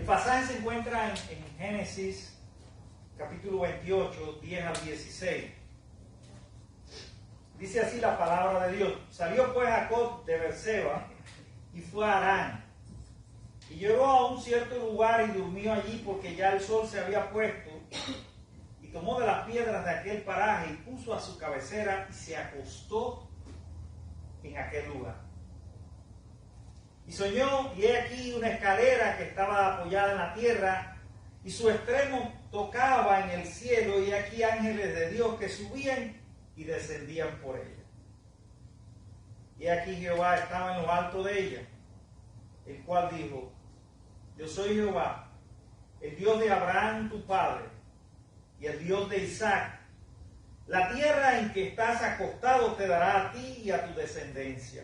pasaje se encuentra en Génesis capítulo 28, 10 al 16. Dice así la palabra de Dios. Salió pues Jacob de Beerseba y fue a Harán. Y llegó a un cierto lugar y durmió allí porque ya el sol se había puesto. Y tomó de las piedras de aquel paraje y puso a su cabecera y se acostó en aquel lugar. Y soñó, y he aquí una escalera que estaba apoyada en la tierra, y su extremo tocaba en el cielo, y aquí ángeles de Dios que subían y descendían por ella. Y aquí Jehová estaba en lo alto de ella, el cual dijo: Yo soy Jehová, el Dios de Abraham tu padre, y el Dios de Isaac. La tierra en que estás acostado te dará a ti y a tu descendencia.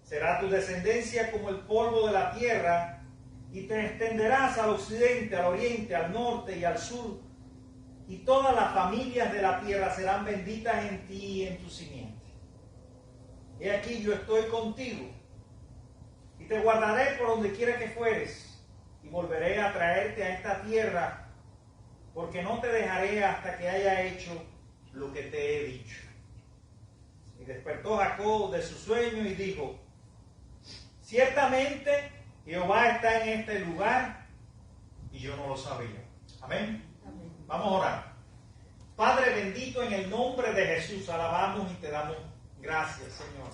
Será tu descendencia como el polvo de la tierra, y te extenderás al occidente, al oriente, al norte y al sur, y todas las familias de la tierra serán benditas en ti y en tu simiente. He aquí yo estoy contigo, y te guardaré por donde quiera que fueres, y volveré a traerte a esta tierra, porque no te dejaré hasta que haya hecho lo que te he dicho. Y despertó Jacob de su sueño y dijo: Ciertamente Jehová está en este lugar y yo no lo sabía. Amén. Amén. Vamos a orar. Padre bendito, en el nombre de Jesús alabamos y te damos gracias, Señor.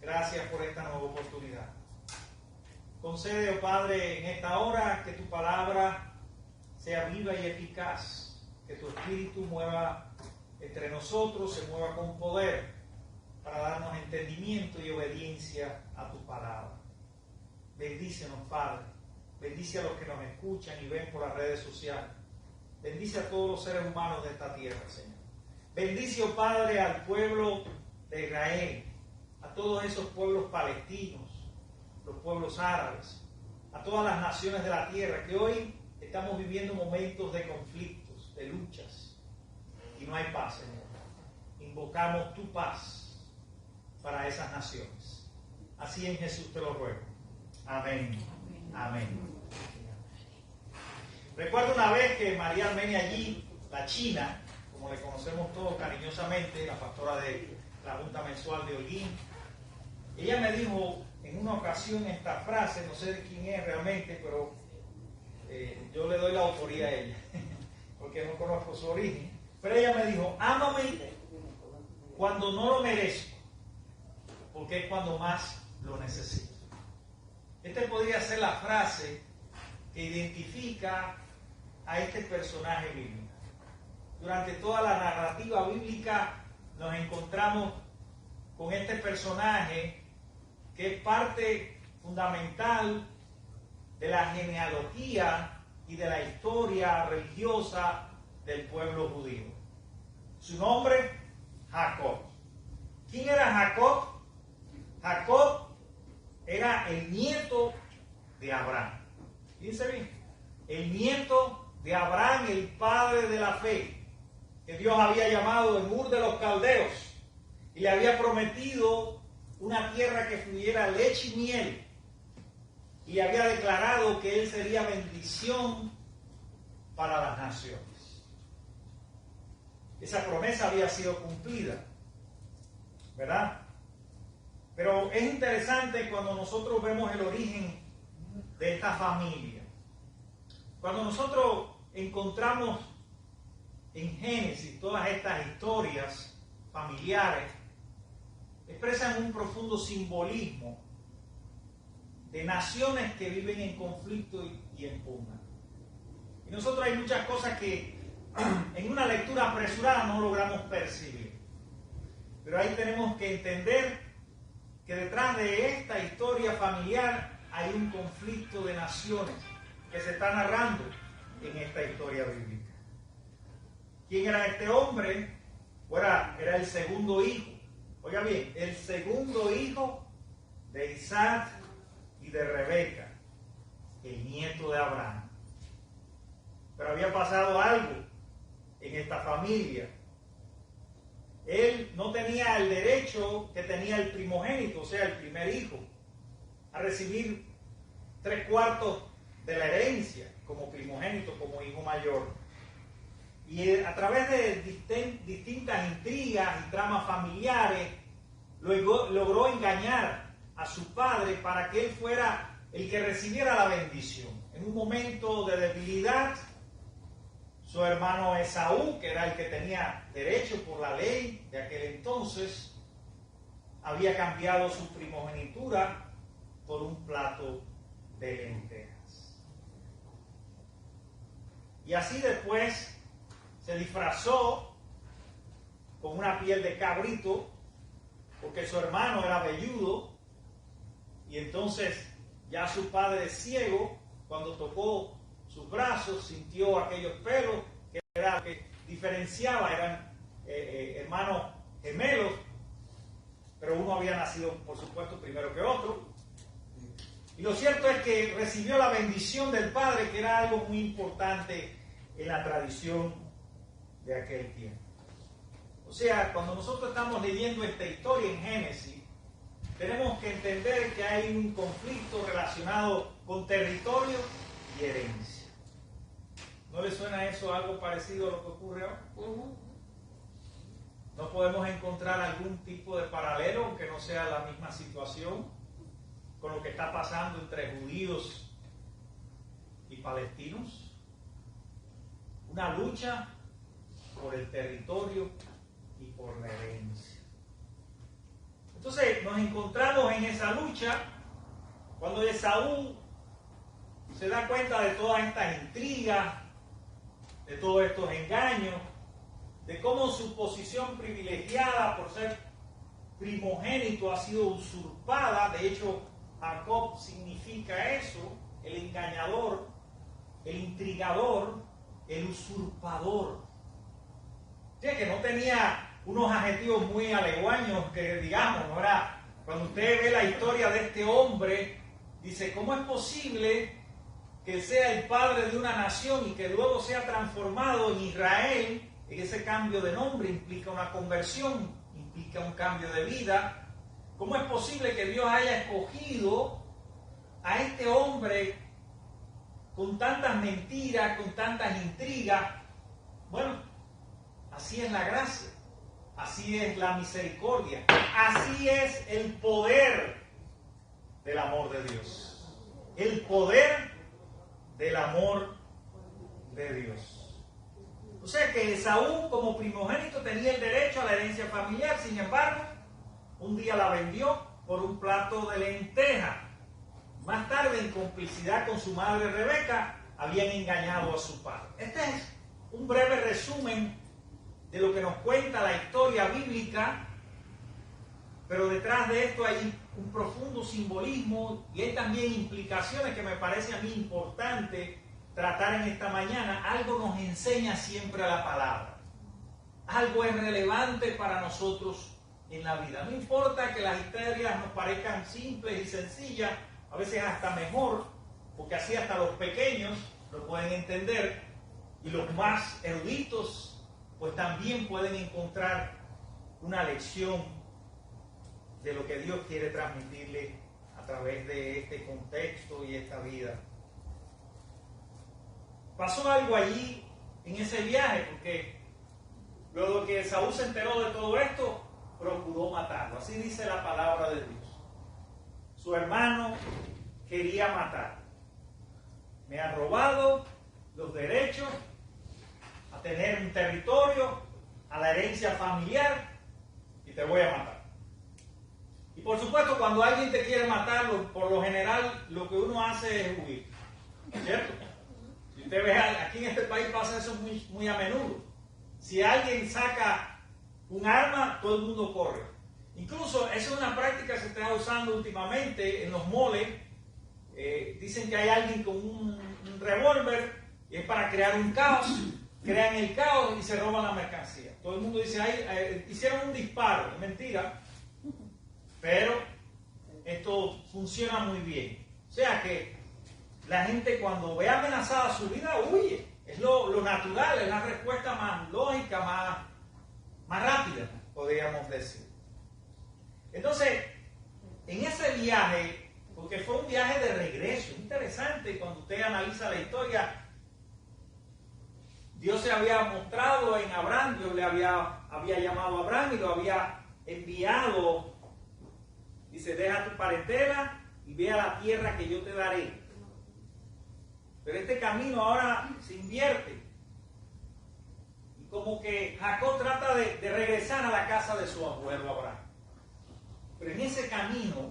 Gracias por esta nueva oportunidad. Concede, oh Padre, en esta hora que tu palabra sea viva y eficaz, que tu espíritu mueva entre nosotros, se mueva con poder para darnos entendimiento y obediencia a tu palabra. Bendícenos, Padre. Bendice a los que nos escuchan y ven por las redes sociales. Bendice a todos los seres humanos de esta tierra, Señor. Bendice, oh Padre, al pueblo de Israel, a todos esos pueblos palestinos, los pueblos árabes, a todas las naciones de la tierra, que hoy estamos viviendo momentos de conflictos, de luchas, y no hay paz, Señor. Invocamos tu paz para esas naciones. Así en Jesús te lo ruego. Amén. Amén. Recuerdo una vez que María Armenia allí, la China, como le conocemos todos cariñosamente, la pastora de la Junta Mensual de Holguín, ella me dijo en una ocasión esta frase, no sé de quién es realmente, pero yo le doy la autoría a ella, porque no conozco su origen, pero ella me dijo: ámame cuando no lo merezco, porque es cuando más lo necesito. Esta podría ser la frase que identifica a este personaje bíblico. Durante toda la narrativa bíblica nos encontramos con este personaje que es parte fundamental de la genealogía y de la historia religiosa del pueblo judío. Su nombre, Jacob. ¿Quién era Jacob? Jacob era el nieto de Abraham. Fíjense bien, el nieto de Abraham, el padre de la fe, que Dios había llamado en Ur de los Caldeos y le había prometido una tierra que fluyera leche y miel, y le había declarado que él sería bendición para las naciones. Esa promesa había sido cumplida, ¿verdad? Pero es interesante cuando nosotros vemos el origen de esta familia. Cuando nosotros encontramos en Génesis todas estas historias familiares, expresan un profundo simbolismo de naciones que viven en conflicto y en pugna. Y nosotros hay muchas cosas que en una lectura apresurada no logramos percibir. Pero ahí tenemos que entender que detrás de esta historia familiar hay un conflicto de naciones que se está narrando en esta historia bíblica. ¿Quién era este hombre? Bueno, era el segundo hijo. Oiga bien, el segundo hijo de Isaac y de Rebeca, el nieto de Abraham. Pero había pasado algo en esta familia. Él no tenía el derecho que tenía el primogénito, o sea, el primer hijo, a recibir 3/4 de la herencia como primogénito, como hijo mayor. Y a través de distintas intrigas y tramas familiares, logró engañar a su padre para que él fuera el que recibiera la bendición. En un momento de debilidad, su hermano Esaú, que era el que tenía derecho por la ley de aquel entonces, había cambiado su primogenitura por un plato de lentejas. Y así después se disfrazó con una piel de cabrito, porque su hermano era velludo, y entonces ya su padre ciego, cuando tocó sus brazos, sintió aquellos pelos, que era lo que diferenciaba, eran hermanos gemelos, pero uno había nacido, por supuesto, primero que otro. Y lo cierto es que recibió la bendición del padre, que era algo muy importante en la tradición de aquel tiempo. O sea, cuando nosotros estamos leyendo esta historia en Génesis, tenemos que entender que hay un conflicto relacionado con territorio y herencia. ¿No le suena eso algo parecido a lo que ocurre ahora? ¿No podemos encontrar algún tipo de paralelo, aunque no sea la misma situación, con lo que está pasando entre judíos y palestinos? Una lucha por el territorio y por la herencia. Entonces nos encontramos en esa lucha cuando Esaú se da cuenta de todas estas intrigas, de todos estos engaños, de cómo su posición privilegiada por ser primogénito ha sido usurpada. De hecho, Jacob significa eso, el engañador, el intrigador, el usurpador. O sea, que no tenía unos adjetivos muy aleguaños que digamos, ¿no? Era, cuando usted ve la historia de este hombre, dice, ¿cómo es posible que sea el padre de una nación y que luego sea transformado en Israel? En ese cambio de nombre implica una conversión, implica un cambio de vida. ¿Cómo es posible que Dios haya escogido a este hombre con tantas mentiras, con tantas intrigas? Bueno, así es la gracia, así es la misericordia, así es el poder del amor de Dios. El poder del amor de Dios. O sea que Esaú, como primogénito, tenía el derecho a la herencia familiar. Sin embargo, un día la vendió por un plato de lenteja. Más tarde, en complicidad con su madre Rebeca, habían engañado a su padre. Este es un breve resumen de lo que nos cuenta la historia bíblica, pero detrás de esto hay un profundo simbolismo y hay también implicaciones que me parece a mí importante tratar en esta mañana. Algo nos enseña siempre la palabra. Algo es relevante para nosotros en la vida. No importa que las historias nos parezcan simples y sencillas, a veces hasta mejor, porque así hasta los pequeños lo pueden entender y los más eruditos pues también pueden encontrar una lección de lo que Dios quiere transmitirle a través de este contexto y esta vida. Pasó algo allí en ese viaje, porque luego que Saúl se enteró de todo esto, procuró matarlo. Así dice la palabra de Dios. Su hermano quería matar. Me ha robado los derechos a tener un territorio, a la herencia familiar, y te voy a matar. Y por supuesto, cuando alguien te quiere matar, por lo general lo que uno hace es huir, ¿cierto? Si usted ve, aquí en este país pasa eso muy, muy a menudo. Si alguien saca un arma, todo el mundo corre. Incluso esa es una práctica que se está usando últimamente en los moles. Dicen que hay alguien con un revólver y es para crear un caos. Crean el caos y se roban la mercancía. Todo el mundo dice, hicieron un disparo. Es mentira. Pero esto funciona muy bien. O sea que la gente cuando ve amenazada su vida huye. Es lo natural, es la respuesta más lógica, más rápida, podríamos decir. Entonces, en ese viaje, porque fue un viaje de regreso. Interesante cuando usted analiza la historia. Dios se había mostrado en Abraham, Dios le había llamado a Abraham y lo había enviado. Dice, deja tu parentela y ve a la tierra que yo te daré. Pero este camino ahora se invierte. Y como que Jacob trata de regresar a la casa de su abuelo Abraham. Pero en ese camino,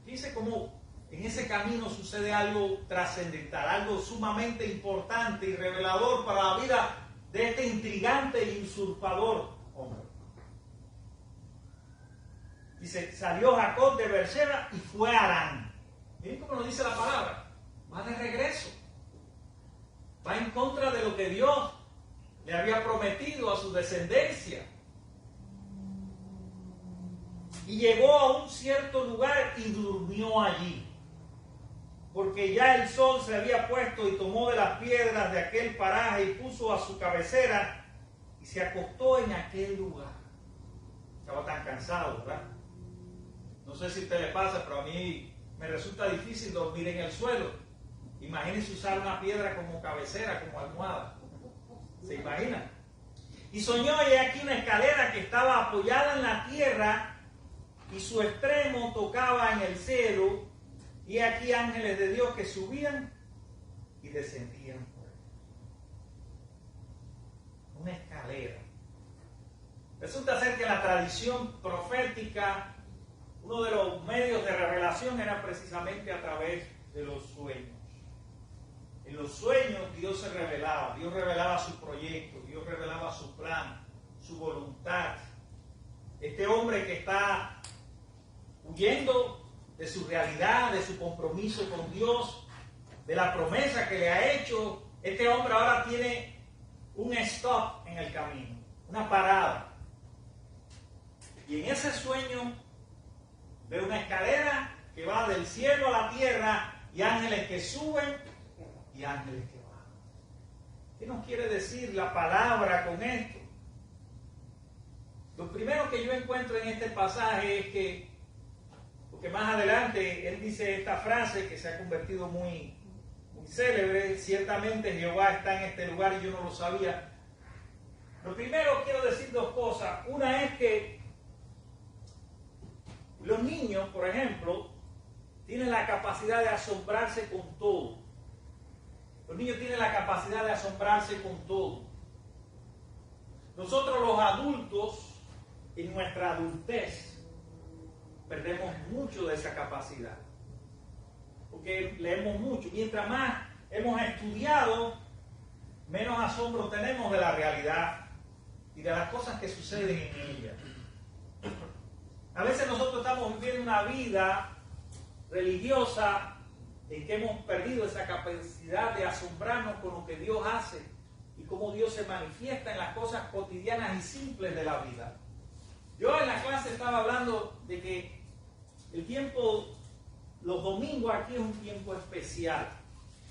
dice como en ese camino sucede algo trascendental, algo sumamente importante y revelador para la vida de este intrigante e usurpador hombre. Dice, salió Jacob de Beerseba y fue a Harán. Miren cómo nos dice la palabra, va de regreso. Va en contra de lo que Dios le había prometido a su descendencia. Y llegó a un cierto lugar y durmió allí. Porque ya el sol se había puesto y tomó de las piedras de aquel paraje y puso a su cabecera y se acostó en aquel lugar. Estaba tan cansado, ¿verdad? No sé si a usted le pasa, pero a mí me resulta difícil dormir en el suelo. Imagínense usar una piedra como cabecera, como almohada. ¿Se imagina? Y soñó y aquí una escalera que estaba apoyada en la tierra y su extremo tocaba en el cielo. Y aquí ángeles de Dios que subían y descendían por él. Una escalera. Resulta ser que la tradición profética, uno de los medios de revelación era precisamente a través de los sueños. En los sueños Dios se revelaba, Dios revelaba su proyecto, Dios revelaba su plan, su voluntad. Este hombre que está huyendo de su realidad, de su compromiso con Dios, de la promesa que le ha hecho, este hombre ahora tiene un stop en el camino, una parada. Y en ese sueño ve una escalera que va del cielo a la tierra y ángeles que suben y ángeles que bajan. ¿Qué nos quiere decir la palabra con esto? Lo primero que yo encuentro en este pasaje es que, porque más adelante él dice esta frase que se ha convertido muy célebre, ciertamente Jehová está en este lugar y yo no lo sabía. Lo primero quiero decir dos cosas. Una es que los niños, por ejemplo, tienen la capacidad de asombrarse con todo. Los niños tienen la capacidad de asombrarse con todo. Nosotros los adultos, en nuestra adultez, perdemos mucho de esa capacidad. Porque leemos mucho. Mientras más hemos estudiado, menos asombro tenemos de la realidad y de las cosas que suceden en ella. A veces nosotros estamos viviendo una vida religiosa en que hemos perdido esa capacidad de asombrarnos con lo que Dios hace y cómo Dios se manifiesta en las cosas cotidianas y simples de la vida. Yo en la clase estaba hablando de que el tiempo, los domingos aquí es un tiempo especial,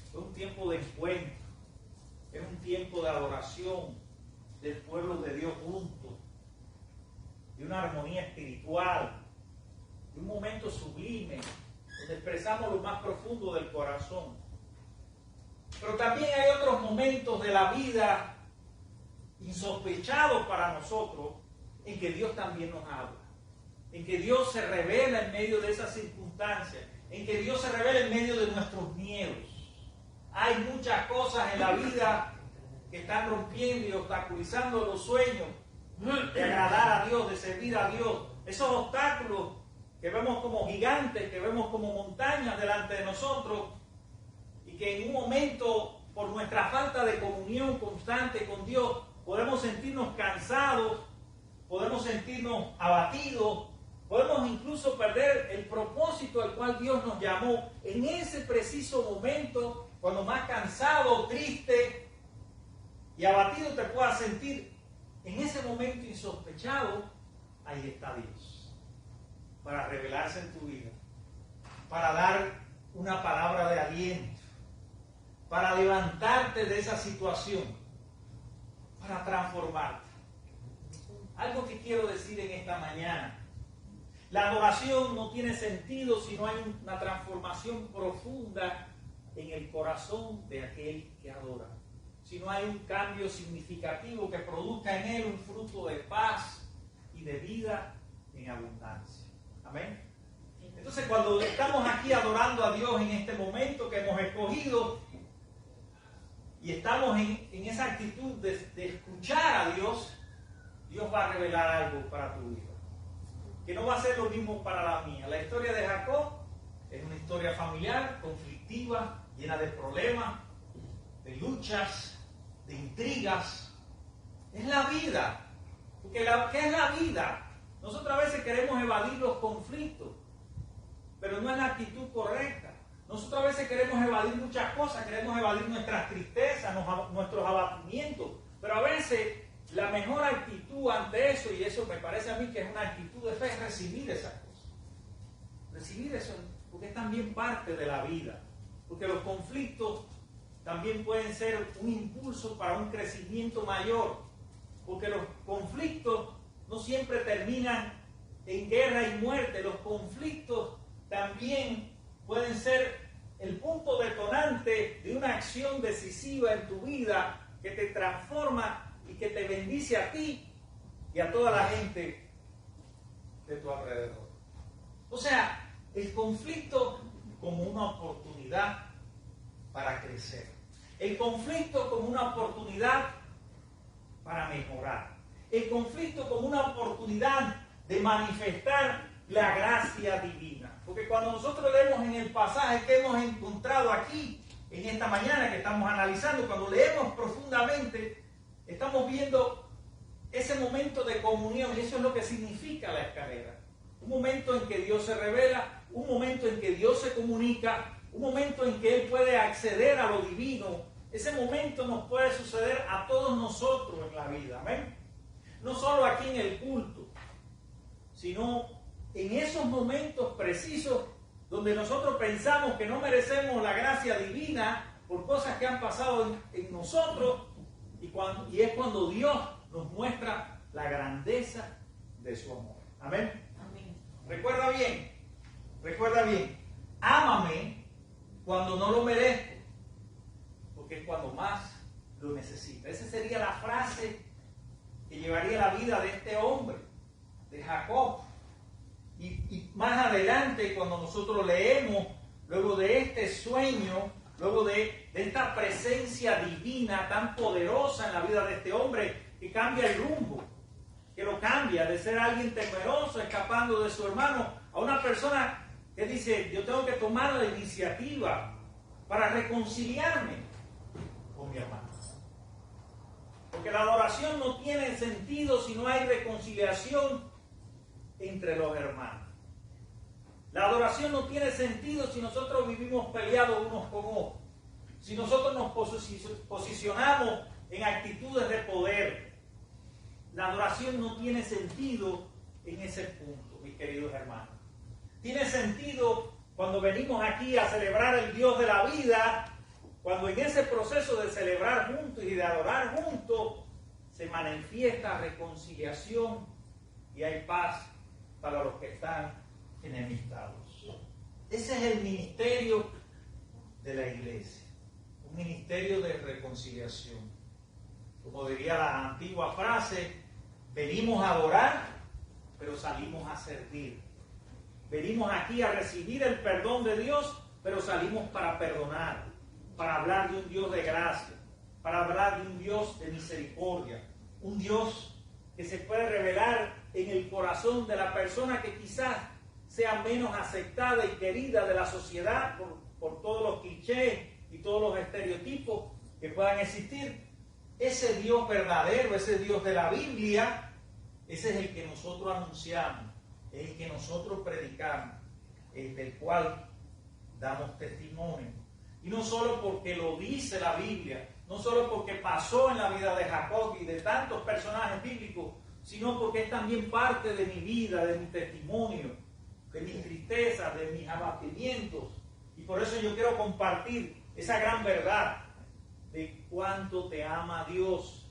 es un tiempo de encuentro, es un tiempo de adoración del pueblo de Dios juntos, de una armonía espiritual, de un momento sublime, donde expresamos lo más profundo del corazón. Pero también hay otros momentos de la vida insospechados para nosotros, en que Dios también nos habla, en que Dios se revela en medio de esas circunstancias, en que Dios se revela en medio de nuestros miedos. Hay muchas cosas en la vida que están rompiendo y obstaculizando los sueños de agradar a Dios, de servir a Dios. Esos obstáculos que vemos como gigantes, que vemos como montañas delante de nosotros, y que en un momento, por nuestra falta de comunión constante con Dios, podemos sentirnos cansados, podemos sentirnos abatidos, podemos incluso perder el propósito al cual Dios nos llamó. En ese preciso momento, cuando más cansado, triste y abatido te puedas sentir, en ese momento insospechado, ahí está Dios, para revelarse en tu vida, para dar una palabra de aliento, para levantarte de esa situación, para transformarte. Algo que quiero decir en esta mañana La adoración no tiene sentido si no hay una transformación profunda en el corazón de aquel que adora. Si no hay un cambio significativo que produzca en él un fruto de paz y de vida en abundancia. Amén. Entonces, cuando estamos aquí adorando a Dios en este momento que hemos escogido y estamos en esa actitud de escuchar a Dios, Dios va a revelar algo para tu vida, que no va a ser lo mismo para la mía. La historia de Jacob es una historia familiar, conflictiva, llena de problemas, de luchas, de intrigas. Es la vida. Porque ¿qué es la vida? Nosotros a veces queremos evadir los conflictos, pero no es la actitud correcta. Nosotros a veces queremos evadir muchas cosas, queremos evadir nuestras tristezas, nuestros abatimientos, pero a veces la mejor actitud ante eso, y eso me parece a mí que es una actitud de fe, es recibir esas cosas. Recibir eso, porque es también parte de la vida. Porque los conflictos también pueden ser un impulso para un crecimiento mayor. Porque los conflictos no siempre terminan en guerra y muerte. Los conflictos también pueden ser el punto detonante de una acción decisiva en tu vida que te transforma y que te bendice a ti y a toda la gente de tu alrededor. O sea, el conflicto como una oportunidad para crecer. El conflicto como una oportunidad para mejorar. El conflicto como una oportunidad de manifestar la gracia divina. Porque cuando nosotros leemos en el pasaje que hemos encontrado aquí, en esta mañana que estamos analizando, cuando leemos profundamente, estamos viendo ese momento de comunión, y eso es lo que significa la escalera. Un momento en que Dios se revela, un momento en que Dios se comunica, un momento en que Él puede acceder a lo divino. Ese momento nos puede suceder a todos nosotros en la vida, amén. No solo aquí en el culto, sino en esos momentos precisos donde nosotros pensamos que no merecemos la gracia divina por cosas que han pasado en nosotros, y es cuando Dios nos muestra la grandeza de su amor. Amén. Amén. Recuerda bien, ámame cuando no lo merezco, porque es cuando más lo necesita. Esa sería la frase que llevaría la vida de este hombre, de Jacob. Y más adelante, cuando nosotros leemos, luego de este sueño, luego de esta presencia divina tan poderosa en la vida de este hombre, que cambia el rumbo, que lo cambia de ser alguien temeroso, escapando de su hermano, a una persona que dice, yo tengo que tomar la iniciativa para reconciliarme con mi hermano. Porque la adoración no tiene sentido si no hay reconciliación entre los hermanos. La adoración no tiene sentido si nosotros vivimos peleados unos con otros. Si nosotros nos posicionamos en actitudes de poder. La adoración no tiene sentido en ese punto, mis queridos hermanos. Tiene sentido cuando venimos aquí a celebrar el Dios de la vida, cuando en ese proceso de celebrar juntos y de adorar juntos se manifiesta reconciliación y hay paz para los que están enemistados. Ese es el ministerio de la iglesia, un ministerio de reconciliación. Como diría la antigua frase, venimos a adorar, pero salimos a servir. Venimos aquí a recibir el perdón de Dios, pero salimos para perdonar, para hablar de un Dios de gracia, para hablar de un Dios de misericordia, un Dios que se puede revelar en el corazón de la persona que quizás sea menos aceptada y querida de la sociedad por todos los clichés y todos los estereotipos que puedan existir. Ese Dios verdadero, ese Dios de la Biblia, ese es el que nosotros anunciamos, es el que nosotros predicamos, el del cual damos testimonio. Y no solo porque lo dice la Biblia, no solo porque pasó en la vida de Jacob y de tantos personajes bíblicos, sino porque es también parte de mi vida, de mi testimonio, de mis tristezas, de mis abatimientos. Y por eso yo quiero compartir esa gran verdad de cuánto te ama Dios,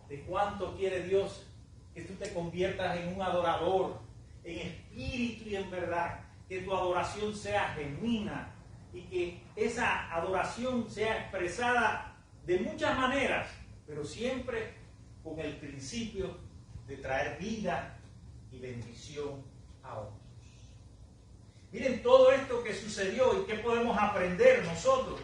de cuánto quiere Dios que tú te conviertas en un adorador, en espíritu y en verdad, que tu adoración sea genuina y que esa adoración sea expresada de muchas maneras, pero siempre con el principio de traer vida y bendición a otros. Miren todo esto que sucedió y qué podemos aprender nosotros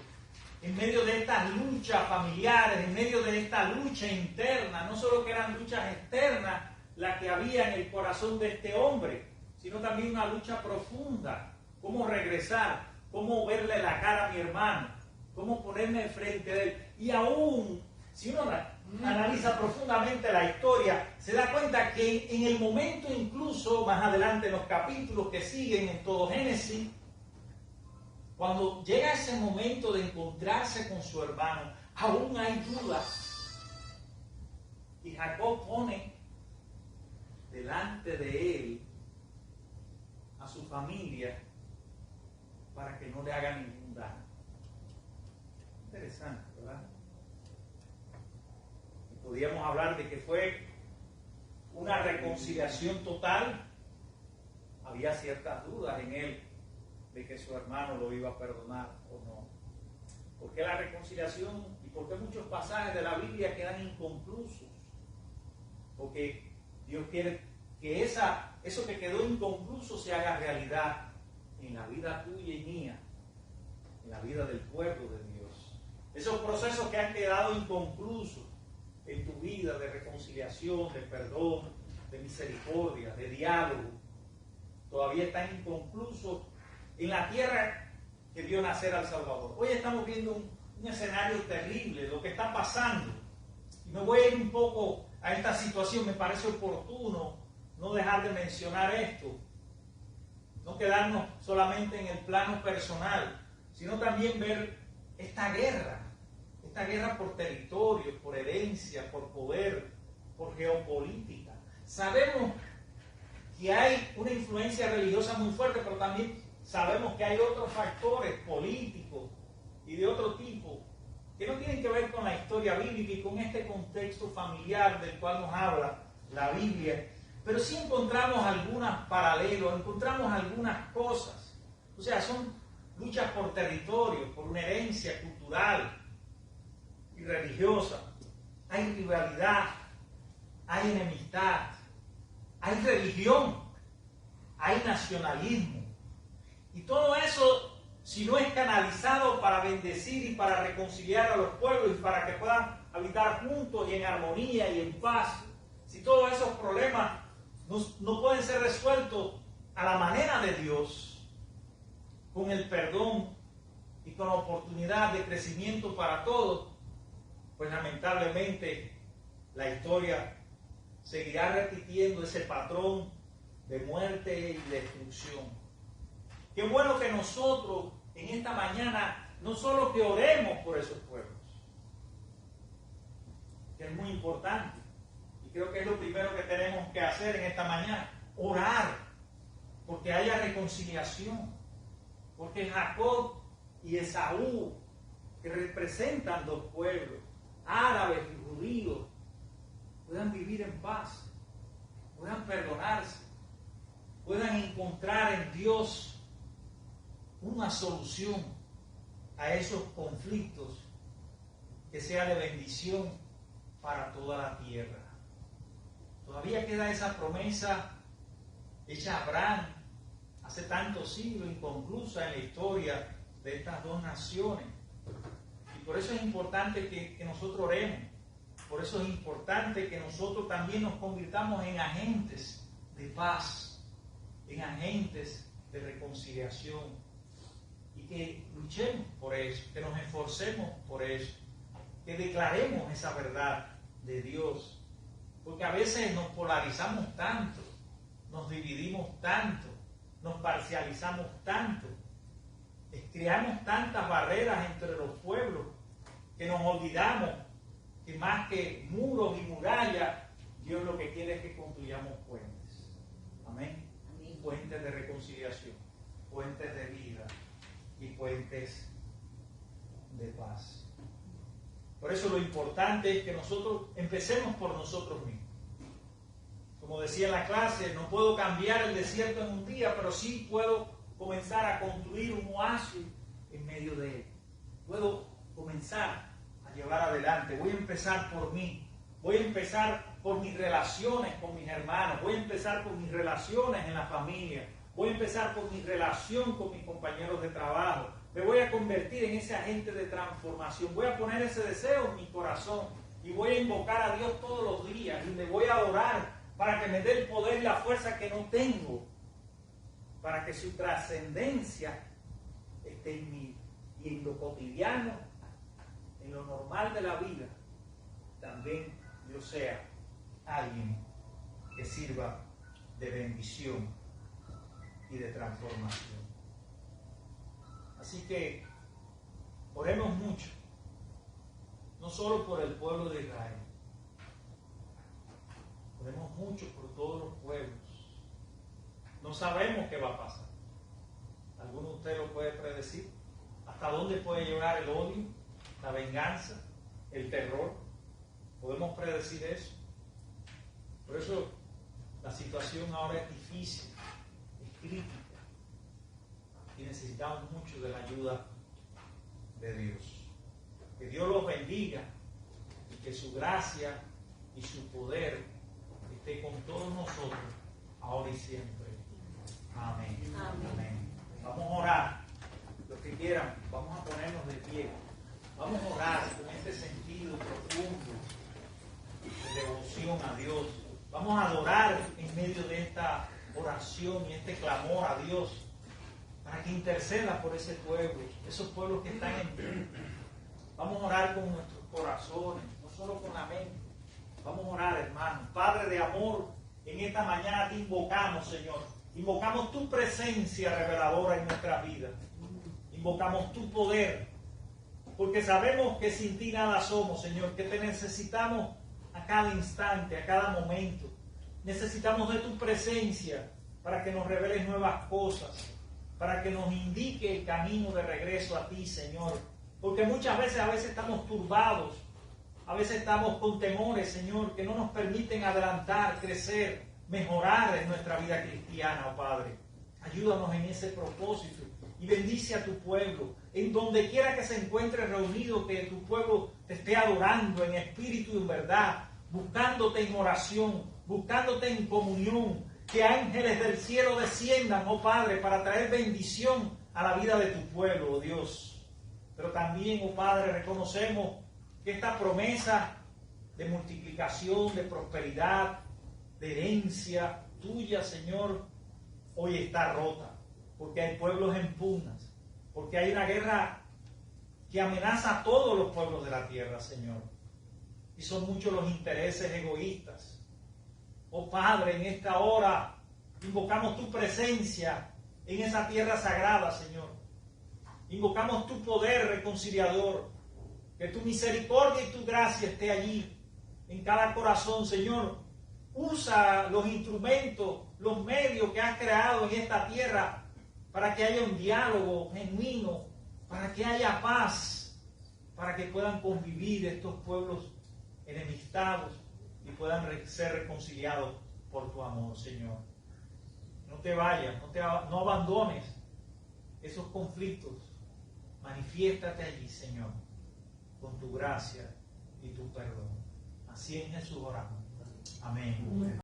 en medio de estas luchas familiares, en medio de esta lucha interna. No solo que eran luchas externas las que había en el corazón de este hombre, sino también una lucha profunda. Cómo regresar, cómo verle la cara a mi hermano, cómo ponerme frente a él. Y aún, si uno analiza profundamente la historia, se da cuenta que en el momento, incluso más adelante en los capítulos que siguen en todo Génesis, cuando llega ese momento de encontrarse con su hermano, aún hay dudas. Y Jacob pone delante de él a su familia para que no le haga ningún daño. Interesante, ¿verdad? Podríamos hablar de que fue una reconciliación total. Había ciertas dudas en él de que su hermano lo iba a perdonar o no. ¿Por qué la reconciliación y por qué muchos pasajes de la Biblia quedan inconclusos? Porque Dios quiere que eso que quedó inconcluso se haga realidad en la vida tuya y mía, en la vida del pueblo de Dios. Esos procesos que han quedado inconclusos en tu vida de reconciliación, de perdón, de misericordia, de diálogo, todavía están inconclusos en la tierra que vio nacer al Salvador. Hoy estamos viendo un escenario terrible, lo que está pasando. Y me voy a ir un poco a esta situación, me parece oportuno no dejar de mencionar esto. No quedarnos solamente en el plano personal, sino también ver esta guerra por territorio, por herencia, por poder, por geopolítica. Sabemos que hay una influencia religiosa muy fuerte, pero también sabemos que hay otros factores políticos y de otro tipo que no tienen que ver con la historia bíblica y con este contexto familiar del cual nos habla la Biblia. Pero sí encontramos algunos paralelos, encontramos algunas cosas. O sea, son luchas por territorio, por una herencia cultural y religiosa. Hay rivalidad, hay enemistad, hay religión, hay nacionalismo. Y todo eso, si no es canalizado para bendecir y para reconciliar a los pueblos y para que puedan habitar juntos y en armonía y en paz, si todos esos problemas no pueden ser resueltos a la manera de Dios, con el perdón y con la oportunidad de crecimiento para todos, pues lamentablemente la historia seguirá repitiendo ese patrón de muerte y destrucción. Qué bueno que nosotros en esta mañana no solo que oremos por esos pueblos, que es muy importante, y creo que es lo primero que tenemos que hacer en esta mañana, orar, porque haya reconciliación, porque Jacob y Esaú, que representan dos pueblos, árabes y judíos, puedan vivir en paz, puedan perdonarse, puedan encontrar en Dios una solución a esos conflictos que sea de bendición para toda la tierra. Todavía queda esa promesa hecha a Abraham hace tantos siglos, inconclusa en la historia de estas dos naciones. Y por eso es importante que nosotros oremos. Por eso es importante que nosotros también nos convirtamos en agentes de paz, en agentes de reconciliación. Y que luchemos por eso, que nos esforcemos por eso, que declaremos esa verdad de Dios. Porque a veces nos polarizamos tanto, nos dividimos tanto, nos parcializamos tanto, creamos tantas barreras entre los pueblos que nos olvidamos que más que muros y murallas, Dios lo que quiere es que construyamos puentes. Amén. Puentes de reconciliación, puentes de vida y puentes de paz. Por eso lo importante es que nosotros empecemos por nosotros mismos. Como decía en la clase, no puedo cambiar el desierto en un día, pero sí puedo comenzar a construir un oasis en medio de él. Puedo comenzar a llevar adelante. Voy a empezar por mí. Voy a empezar por mis relaciones con mis hermanos. Voy a empezar por mis relaciones en la familia. Voy a empezar por mi relación con mis compañeros de trabajo. Me voy a convertir en ese agente de transformación. Voy a poner ese deseo en mi corazón y voy a invocar a Dios todos los días y le voy a adorar para que me dé el poder y la fuerza que no tengo, para que su trascendencia esté en mí y en lo cotidiano, en lo normal de la vida, también yo sea alguien que sirva de bendición y de transformación. Así que oremos mucho, no solo por el pueblo de Israel, oremos mucho por todos los pueblos. No sabemos qué va a pasar. ¿Alguno de ustedes lo puede predecir? ¿Hasta dónde puede llegar el odio, la venganza, el terror? ¿Podemos predecir eso? Por eso la situación ahora es difícil, es crítica. Y necesitamos mucho de la ayuda de Dios. Que Dios los bendiga y que su gracia y su poder esté con todos nosotros, ahora y siempre. Amén. Amén. Amén. Vamos a orar. Los que quieran, vamos a ponernos de pie. Vamos a orar con este sentido profundo de devoción a Dios. Vamos a adorar en medio de esta oración y este clamor a Dios para que interceda por ese pueblo, esos pueblos que están en pie. Vamos a orar con nuestros corazones, no solo con la mente. Vamos a orar, hermanos. Padre de amor, en esta mañana te invocamos, Señor. Invocamos tu presencia reveladora en nuestra vida. Invocamos tu poder, porque sabemos que sin ti nada somos, Señor, que te necesitamos a cada instante, a cada momento. Necesitamos de tu presencia para que nos reveles nuevas cosas, para que nos indique el camino de regreso a ti, Señor. Porque muchas veces, estamos turbados, a veces estamos con temores, Señor, que no nos permiten adelantar, crecer, mejorar en nuestra vida cristiana, oh Padre. Ayúdanos en ese propósito y bendice a tu pueblo. En donde quiera que se encuentre reunido, que tu pueblo te esté adorando en espíritu y en verdad, buscándote en oración, buscándote en comunión. Que ángeles del cielo desciendan, oh Padre, para traer bendición a la vida de tu pueblo, oh Dios. Pero también, oh Padre, reconocemos que esta promesa de multiplicación, de prosperidad, de herencia tuya, Señor, hoy está rota, porque hay pueblos en pugnas, porque hay una guerra que amenaza a todos los pueblos de la tierra, Señor. Y son muchos los intereses egoístas. Oh Padre, en esta hora invocamos tu presencia en esa tierra sagrada, Señor. Invocamos tu poder reconciliador, que tu misericordia y tu gracia esté allí, en cada corazón, Señor. Usa los instrumentos, los medios que has creado en esta tierra para que haya un diálogo genuino, para que haya paz, para que puedan convivir estos pueblos enemistados y puedan ser reconciliados por tu amor, Señor. No te vayas, no abandones esos conflictos. Manifiéstate allí, Señor, con tu gracia y tu perdón. Así en Jesús oramos. Amén.